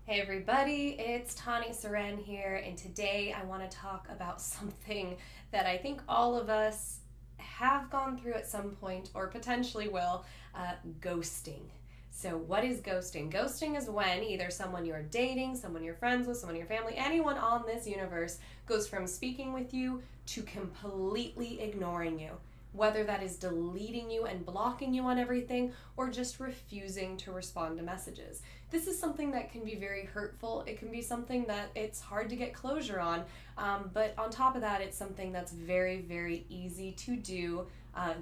Hey everybody, it's Tani Seren here, and today I want to talk about something that I think all of us have gone through at some point or potentially will ghosting. So, what is ghosting? Ghosting is when either someone you're dating, someone you're friends with, someone in your family, anyone on this universe goes from speaking with you to completely ignoring you. Whether that is deleting you and blocking you on everything or just refusing to respond to messages. This is something that can be very hurtful. It can be something that it's hard to get closure on. But on top of that, it's something that's very, very easy to do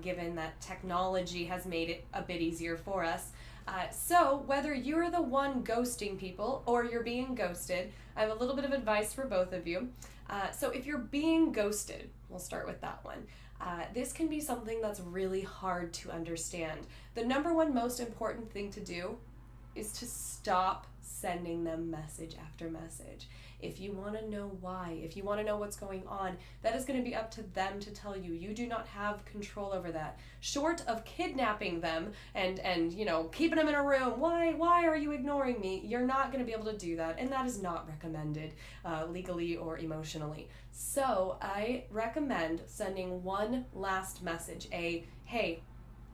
given that technology has made it a bit easier for us. So, whether you're the one ghosting people or you're being ghosted, I have a little bit of advice for both of you. So, if you're being ghosted, we'll start with that one. This can be something that's really hard to understand. The number one most important thing to do is to stop sending them message after message. If you want to know why, if you want to know what's going on, that is going to be up to them to tell you. You do not have control over that. Short of kidnapping them and keeping them in a room, why are you ignoring me? You're not going to be able to do that, and that is not recommended legally or emotionally. So I recommend sending one last message, hey,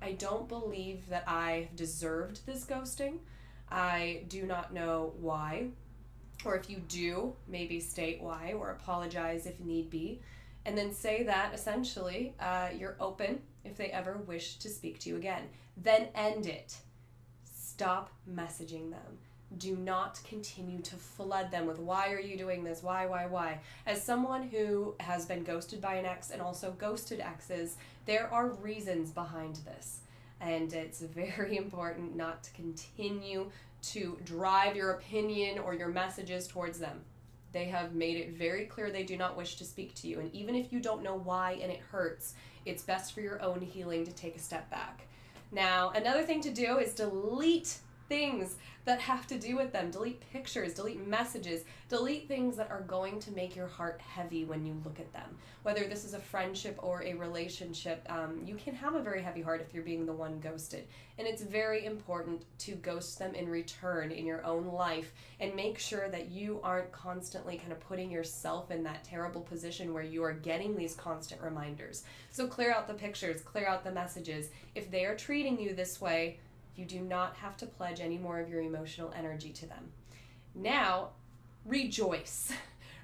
I don't believe that I deserved this ghosting. I do not know why. Or if you do, maybe state why or apologize if need be. And then say that essentially you're open if they ever wish to speak to you again. Then end it. Stop messaging them. Do not continue to flood them with why are you doing this? Why? As someone who has been ghosted by an ex and also ghosted exes, there are reasons behind this. And it's very important not to continue to drive your opinion or your messages towards them. They have made it very clear they do not wish to speak to you. And even if you don't know why and it hurts, it's best for your own healing to take a step back. Now, another thing to do is delete things that have to do with them. Delete pictures, delete messages, delete things that are going to make your heart heavy when you look at them. Whether this is a friendship or a relationship, you can have a very heavy heart if you're being the one ghosted. And it's very important to ghost them in return in your own life and make sure that you aren't constantly kind of putting yourself in that terrible position where you are getting these constant reminders. So clear out the pictures, clear out the messages. If they are treating you this way, you do not have to pledge any more of your emotional energy to them. Now, rejoice.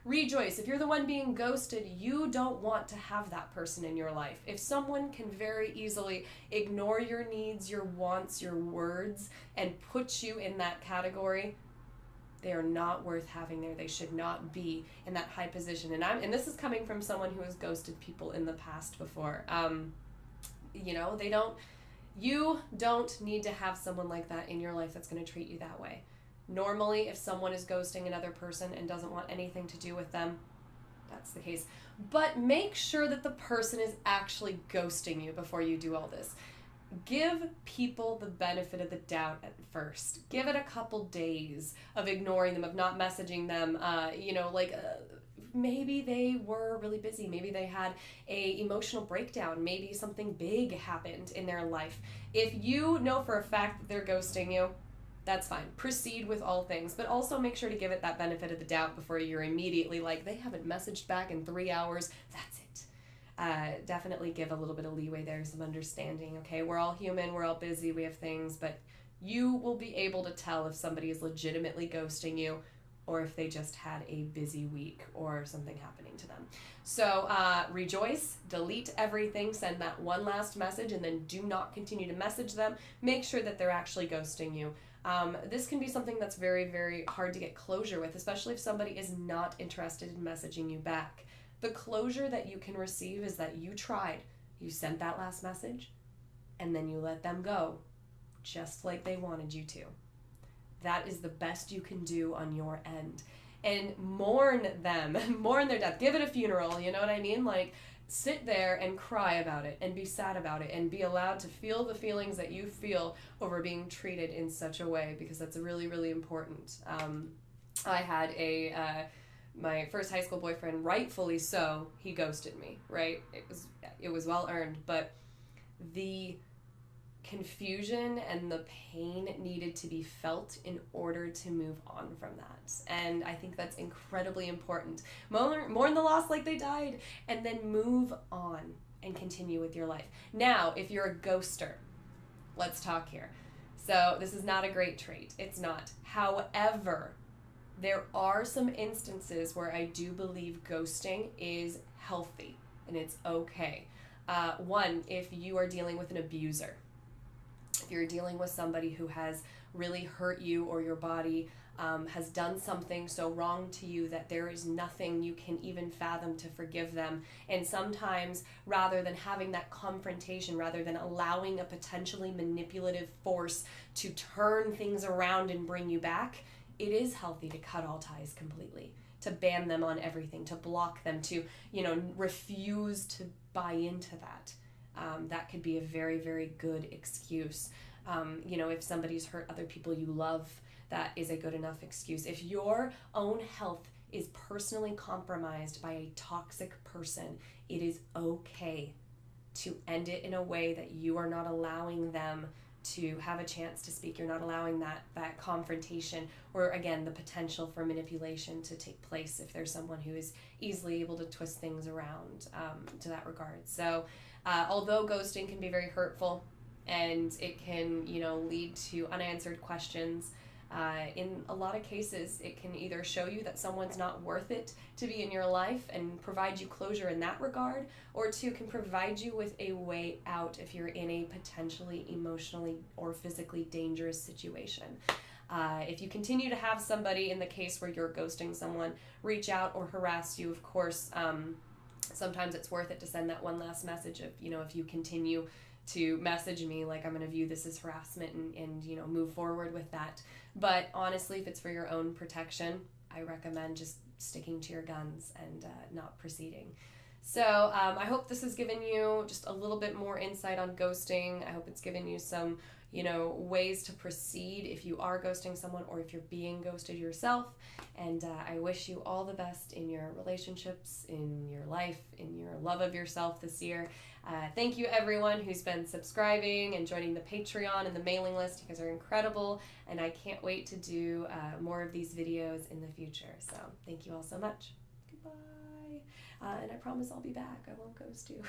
Rejoice. If you're the one being ghosted, you don't want to have that person in your life. If someone can very easily ignore your needs, your wants, your words, and put you in that category, they are not worth having there. They should not be in that high position. And this is coming from someone who has ghosted people in the past before. You don't need to have someone like that in your life that's going to treat you that way. Normally, if someone is ghosting another person and doesn't want anything to do with them, that's the case. But make sure that the person is actually ghosting you before you do all this. Give people the benefit of the doubt at first. Give it a couple days of ignoring them, of not messaging them, maybe they were really busy. Maybe they had a emotional breakdown. Maybe something big happened in their life. If you know for a fact that they're ghosting you, that's fine. Proceed with all things, but also make sure to give it that benefit of the doubt before you're immediately like, they haven't messaged back in 3 hours. That's it. Definitely give a little bit of leeway there, some understanding. Okay, we're all human, we're all busy, we have things, but you will be able to tell if somebody is legitimately ghosting you or if they just had a busy week or something happening to them. So rejoice, delete everything, send that one last message, and then do not continue to message them. Make sure that they're actually ghosting you. This can be something that's very, very hard to get closure with, especially if somebody is not interested in messaging you back. The closure that you can receive is that you tried. You sent that last message, and then you let them go, just like they wanted you to. That is the best you can do on your end. And mourn them, mourn their death. Give it a funeral, you know what I mean? Like, sit there and cry about it and be sad about it and be allowed to feel the feelings that you feel over being treated in such a way, because that's really, really important. I had my first high school boyfriend, rightfully so, he ghosted me, right? It was well earned, but the confusion and the pain needed to be felt in order to move on from that. And I think that's incredibly important. Mourn the loss like they died, and then move on and continue with your life. Now, if you're a ghoster, let's talk here. So this is not a great trait. It's not. However, there are some instances where I do believe ghosting is healthy and it's okay. One, if you are dealing with an abuser, if you're dealing with somebody who has really hurt you, or your body has done something so wrong to you that there is nothing you can even fathom to forgive them. And sometimes, rather than having that confrontation, rather than allowing a potentially manipulative force to turn things around and bring you back, it is healthy to cut all ties completely, to ban them on everything, to block them, to, refuse to buy into that. That could be a very, very good excuse. If somebody's hurt other people you love, that is a good enough excuse. If your own health is personally compromised by a toxic person, it is okay to end it in a way that you are not allowing them to have a chance to speak. You're not allowing that confrontation, or again, the potential for manipulation to take place if there's someone who is easily able to twist things around to that regard. So although ghosting can be very hurtful and it can, lead to unanswered questions, in a lot of cases, it can either show you that someone's not worth it to be in your life and provide you closure in that regard, or two, can provide you with a way out if you're in a potentially emotionally or physically dangerous situation. If you continue to have somebody, in the case where you're ghosting someone, reach out or harass you, of course, sometimes it's worth it to send that one last message of, if you continue to message me, like, I'm going to view this as harassment and move forward with that. But honestly, if it's for your own protection, I recommend just sticking to your guns and not proceeding. So I hope this has given you just a little bit more insight on ghosting. I hope it's given you some, ways to proceed if you are ghosting someone or if you're being ghosted yourself. And I wish you all the best in your relationships, in your life, in your love of yourself this year. Thank you, everyone who's been subscribing and joining the Patreon and the mailing list. You guys are incredible, and I can't wait to do more of these videos in the future. So thank you all so much. Goodbye. And I promise I'll be back. I won't ghost you.